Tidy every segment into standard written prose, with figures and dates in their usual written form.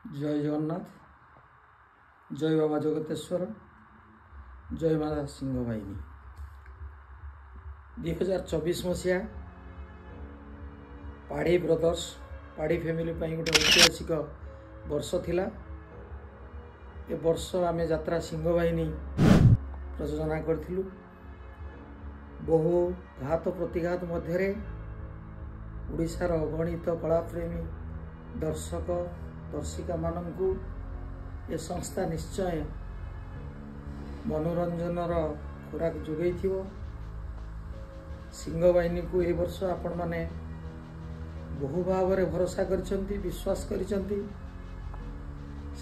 जय जगन्नाथ, जय बाबा जगतेश्वर, जय माता सिंह बाहिनी। 2024 मसीहा पाढ़ी ब्रदर्स पाढ़ी फैमिली गोटे ऐतिहासिक वर्ष थिला। ए वर्ष आम यात्रा सिंह बाहिनी प्रयोजना करथिलु। बहु घात प्रतिघात मध्य ओडिशार अगणित कलाप्रेमी दर्शक दर्शिका मानू ए संस्था निश्चय मनोरंजनर खोराक जोगई थिवो। सिंह बाहिनी को ए वर्ष आपण माने बहु भाव में भरोसा करछंती, विश्वास करछंती।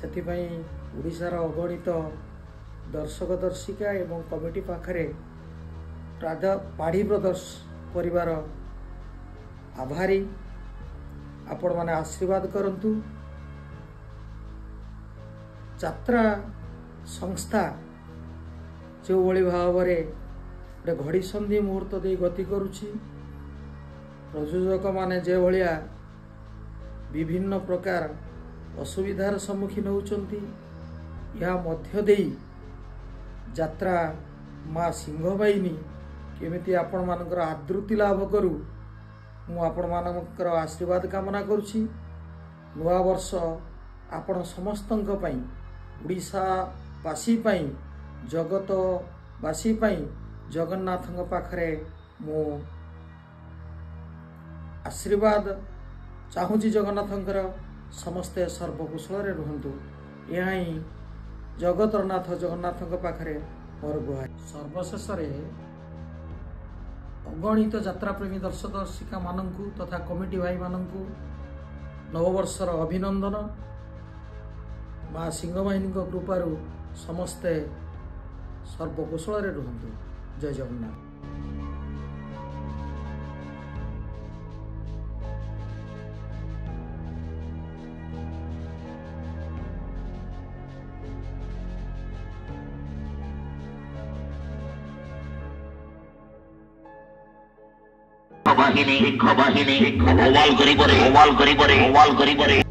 सेथिपई ओडिशार अगणित दर्शक दर्शिका एवं कमिटी पाखरे पाढ़ी ब्रदर्स परिवार आभारी। आपण माने आशीर्वाद करंतु। यात्रा संस्था जो भली भाव में घड़ी संधि मुहूर्त दे गति करुछि, प्रयोजक माने जे भलिया विभिन्न प्रकार असुविधार सम्मुखीन होउचंती, या मध्य देई यात्रा माँ सिंह बाहिनी केमिति आपण मानकर आदृति लाभ करू मु आपण मानकर आशीर्वाद कामना करुछि। नुआ वर्ष आपण समस्तंक पई, ओडिशावासी पई, जगतवासी पई जगन्नाथंक पाखरे मु आशीर्वाद चाहूँगी। जगन्नाथंकर समस्ते सर्वकुशल रुहंतु, यह ही जगतरनाथ जगन्नाथंक पाखरे मोर गुहार। सर्वशेष अगणित यात्रा प्रेमी दर्शक दर्शिका मानू तथा कमिटी भाई मानू नववर्षर अभिनंदन। माँ सिंह बाहिनी कृपारू समस्ते सर्वकुशल रुहंतु। जय जगन्नाथ। खबाहिनी ओवाल करी बरे